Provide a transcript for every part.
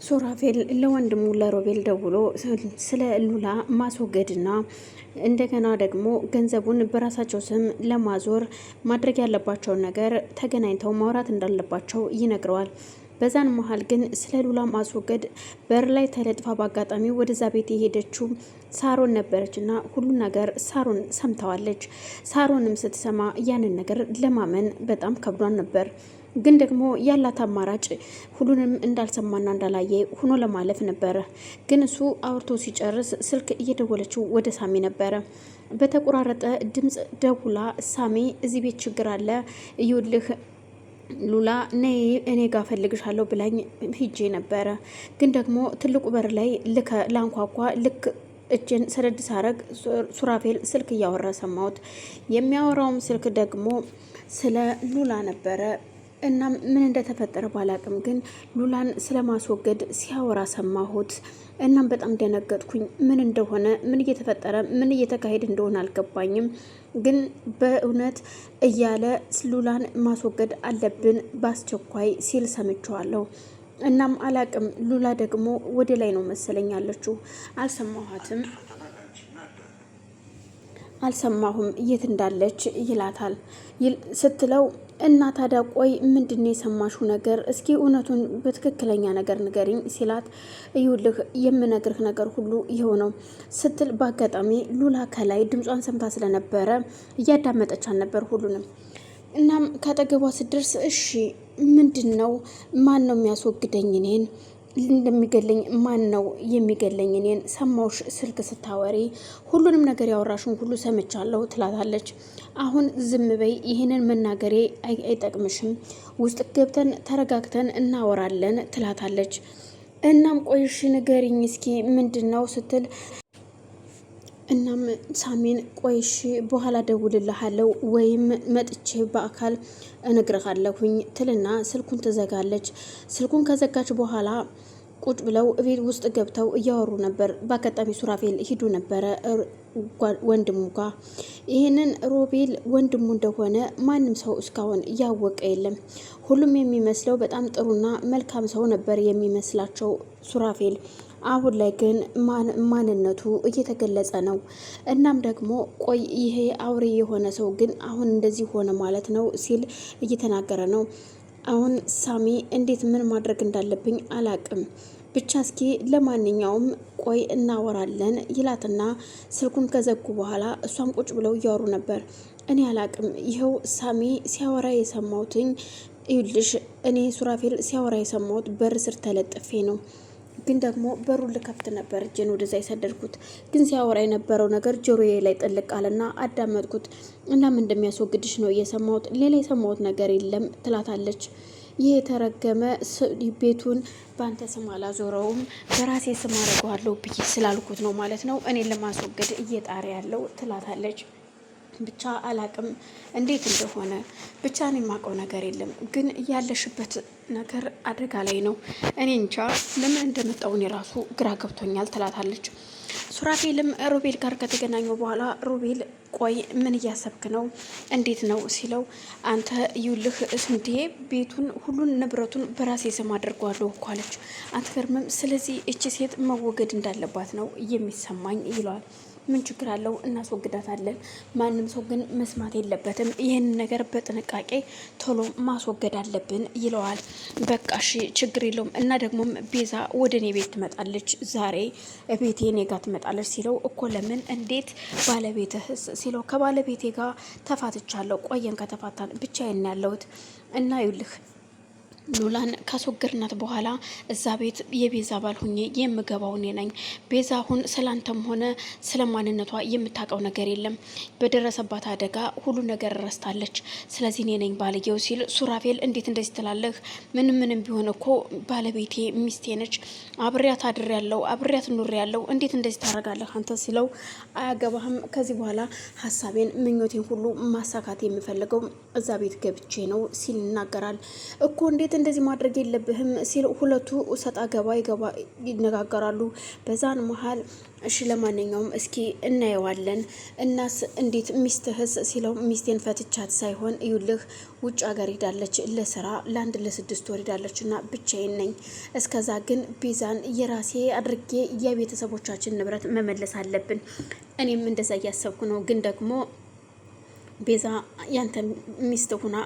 ሱራፌል ለወንድሙ ለሮቤል ደውሎ ስለ ሉላ ማስወገድና እንደገና ደግሞ ገንዘቡን በራሳቸው ስም ለማዞር ማድረግ ያለባቸውን ነገር ተገናኝተው ማውራት እንዳለባቸው ይነግረዋል። በዛን መሀል ግን ስለ ሉላ ማስወገድ በር ላይ ተለጥፋ በአጋጣሚ ወደዛ ቤት የሄደችው ሳሮን ነበረች እና ሁሉን ነገር ሳሮን ሰምተዋለች። ሳሮንም ስትሰማ ያንን ነገር ለማመን በጣም ከብዷን ነበር። ግን ደግሞ ያላት አማራጭ ሁሉንም እንዳልሰማና እንዳላየ ሆኖ ለማለፍ ነበረ። ግን እሱ አውርቶ ሲጨርስ ስልክ እየደወለችው ወደ ሳሚ ነበረ። በተቆራረጠ ድምፅ ደውላ ሳሚ እዚህ ቤት ችግር አለ እዩልህ ሉላ ነይ እኔ ጋር ፈልግሻለሁ ብላኝ ሂጄ ነበረ። ግን ደግሞ ትልቁ በር ላይ ላንኳኳ ልክ እጅን ሰደድ ሳረግ ሱራፌል ስልክ እያወራ ሰማሁት። የሚያወራውም ስልክ ደግሞ ስለ ሉላ ነበረ። እናም ምን እንደተፈጠረ ባላቅም ግን ሉላን ስለማስወገድ ሲያወራ ሰማሁት። እናም በጣም ደነገጥኩኝ። ምን እንደሆነ ምን እየተፈጠረ ምን እየተካሄደ እንደሆነ አልገባኝም። ግን በእውነት እያለ ሉላን ማስወገድ አለብን በአስቸኳይ ሲል ሰምቼዋለሁ። እናም አላቅም ሉላ ደግሞ ወደ ላይ ነው መሰለኝ ያለችው። አልሰማሁም የት እንዳለች ይላታል ስትለው እና ታዲያ ቆይ ምንድነው የሰማሽው ነገር? እስኪ እውነቱን በትክክለኛ ነገር ንገሪኝ ሲላት እዩልህ የምነግርህ ነገር ሁሉ ይኸው ነው ስትል በአጋጣሚ ሉላ ከላይ ድምጿን ሰምታ ስለነበረ እያዳመጠቻት ነበር ሁሉንም። እናም ካጠገቧ ስትደርስ እሺ ምንድን ነው? ማን ነው የሚያስወግደኝ እኔን? እንደሚገለኝ ማን ነው የሚገለኝ እኔን? ሰማውሽ ስልክ ስታወሪ ሁሉንም ነገር ያወራሽን ሁሉ ሰምቻለሁ ትላታለች። አሁን ዝም በይ፣ ይህንን መናገሬ አይጠቅምሽም። ውስጥ ገብተን ተረጋግተን እናወራለን ትላታለች። እናም ቆይሽ ንገሪኝ እስኪ ምንድን ነው ስትል እናም ሳሚን ቆይሽ በኋላ ደውልልሃለሁ ወይም መጥቼ በአካል እነግርሃለሁኝ ትልና ስልኩን ትዘጋለች። ስልኩን ከዘጋች በኋላ ቁጭ ብለው ቤት ውስጥ ገብተው እያወሩ ነበር። በአጋጣሚ ሱራፌል ሂዱ ነበረ ወንድሙ ጋር። ይህንን ሮቤል ወንድሙ እንደሆነ ማንም ሰው እስካሁን እያወቀ የለም። ሁሉም የሚመስለው በጣም ጥሩና መልካም ሰው ነበር የሚመስላቸው ሱራፌል። አሁን ላይ ግን ማንነቱ እየተገለጸ ነው። እናም ደግሞ ቆይ ይሄ አውሬ የሆነ ሰው ግን አሁን እንደዚህ ሆነ ማለት ነው ሲል እየተናገረ ነው። አሁን ሳሚ እንዴት ምን ማድረግ እንዳለብኝ አላቅም፣ ብቻ እስኪ ለማንኛውም ቆይ እናወራለን ይላትና ስልኩን ከዘጉ በኋላ እሷም ቁጭ ብለው እያወሩ ነበር። እኔ አላቅም ይኸው ሳሚ ሲያወራ የሰማሁትኝ ይልሽ እኔ ሱራፌል ሲያወራ የሰማሁት በር ስር ተለጥፌ ነው። ግን ደግሞ በሩን ልከፍት ነበር እጄን ወደዛ የሰደድኩት። ግን ሲያወራ የነበረው ነገር ጆሮዬ ላይ ጥልቅ አለና አዳመጥኩት። እናም እንደሚያስወግድሽ ነው እየሰማሁት፣ ሌላ የሰማሁት ነገር የለም ትላታለች። ይህ የተረገመ ቤቱን በአንተ ስም አላዞረውም በራሴ ስም አደርገዋለሁ ብዬ ስላልኩት ነው ማለት ነው እኔን ለማስወገድ እየጣረ ያለው ትላታለች። ብቻ አላቅም እንዴት እንደሆነ ብቻ እኔ የማውቀው ነገር የለም። ግን ያለሽበት ነገር አደጋ ላይ ነው። እኔ እንጃ ለምን እንደመጣው እኔ ራሱ ግራ ገብቶኛል ትላታለች። ሱራፌልም ሮቤል ጋር ከተገናኙ በኋላ ሮቤል ቆይ ምን እያሰብክ ነው? እንዴት ነው ሲለው አንተ ይውልህ እንዴ ቤቱን ሁሉን ንብረቱን በራሴ ስም አድርጓለሁ እኮ አለች። አትገርምም? ስለዚህ እቺ ሴት መወገድ እንዳለባት ነው የሚሰማኝ ይለዋል። ምን ችግር አለው? እናስወግዳታለን። ማንም ሰው ግን መስማት የለበትም። ይህን ነገር በጥንቃቄ ቶሎ ማስወገድ አለብን ይለዋል። በቃ እሺ ችግር የለውም። እና ደግሞም ቤዛ ወደ እኔ ቤት ትመጣለች ዛሬ ቤቴ እኔ ጋር ትመጣለች ሲለው እኮ ለምን እንዴት ባለቤትህስ ሲለው ከባለቤቴ ጋር ተፋትቻለሁ። ቆየን ከተፋታን ብቻዬን ያለሁት እና ይኸውልህ ሉላን ካስወገድናት በኋላ እዛ ቤት የቤዛ ባል ሁኜ የምገባው እኔ ነኝ። ቤዛ አሁን ስላንተም ሆነ ስለ ማንነቷ የምታውቀው ነገር የለም። በደረሰባት አደጋ ሁሉ ነገር ረስታለች። ስለዚህ እኔ ነኝ ባልየው ሲል ሱራፌል እንዴት እንደዚህ ትላለህ? ምንም ቢሆን እኮ ባለቤቴ ሚስቴ ነች። አብሬያት አድሬያለሁ፣ አብሬያት ኑሬያለሁ። እንዴት እንደዚህ ታደርጋለህ አንተ ሲለው አያገባህም። ከዚህ በኋላ ሀሳቤን ምኞቴን ሁሉ ማሳካት የምፈልገው እዛ ቤት ገብቼ ነው ሲል ይናገራል። እኮ እንዴት እንዴት እንደዚህ ማድረግ የለብህም ሲል ሁለቱ ሰጣ ገባ ይነጋገራሉ። በዛን መሀል እሺ ለማንኛውም እስኪ እናየዋለን እናስ እንዴት ሚስትህስ ሲለው ሚስቴን ፈትቻት ሳይሆን እዩልህ ውጭ ሀገር ሄዳለች ለስራ ለ6 ወር ሄዳለች እና ብቻዬን ነኝ። እስከዛ ግን ቤዛን የራሴ አድርጌ የቤተሰቦቻችን ንብረት መመለስ አለብን። እኔም እንደዛ እያሰብኩ ነው። ግን ደግሞ ቤዛ ያንተ ሚስት ሁና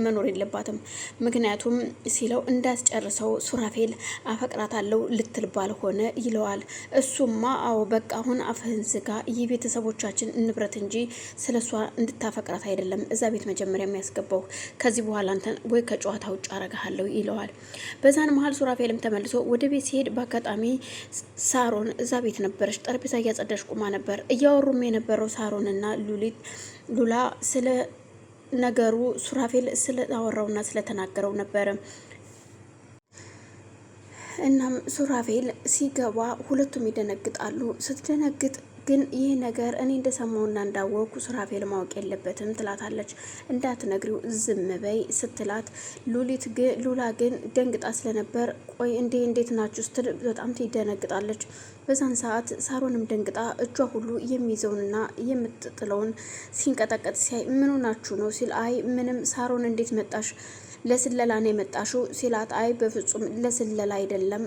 መኖር የለባትም። ምክንያቱም ሲለው እንዳስጨርሰው ሱራፌል አፈቅራታለሁ ልትል ባልሆነ ይለዋል። እሱማ አዎ በቃ አሁን አፍህን ዝጋ፣ የቤተሰቦቻችን ንብረት እንጂ ስለሷ እንድታፈቅራት አይደለም እዛ ቤት መጀመሪያ የሚያስገባው። ከዚህ በኋላ አንተን ወይ ከጨዋታ ውጭ አረጋለሁ ይለዋል። በዛን መሀል ሱራፌልም ተመልሶ ወደ ቤት ሲሄድ በአጋጣሚ ሳሮን እዛ ቤት ነበረች። ጠረጴዛ እያጸዳች ቁማ ነበር። እያወሩም የነበረው ሳሮንና ሉላ ስለ ነገሩ ሱራፌል ስለአወራውና ስለተናገረው ነበር። እናም ሱራፌል ሲገባ ሁለቱም ይደነግጣሉ። ስትደነግጥ ግን ይህ ነገር እኔ እንደሰማውና እንዳወቅኩ ሱራፌል ማወቅ የለበትም ትላታለች። እንዳትነግሪው ዝም በይ ስትላት ሉላ ግን ደንግጣ ስለነበር ቆይ እንዴት ናችሁ ስትል በጣም ትደነግጣለች። በዛን ሰዓት ሳሮንም ደንግጣ እጇ ሁሉ የሚይዘውንና የምትጥለውን ሲንቀጠቀጥ ሲያይ ምን ሆናችሁ ነው ሲል አይ ምንም ሳሮን እንዴት መጣሽ ለስለላ ነው የመጣሽው ሲላት አይ በፍጹም ለስለላ አይደለም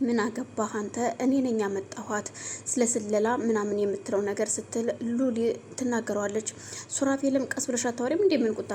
ምን አገባህ አንተ እኔ ነኝ ያመጣኋት ስለ ስለላ ምናምን የምትለው ነገር ስትል ሉሊ ትናገረዋለች። ሱራፌልም ቀስ ብለሽ አታወሪም እንዴ ምን ቁጣ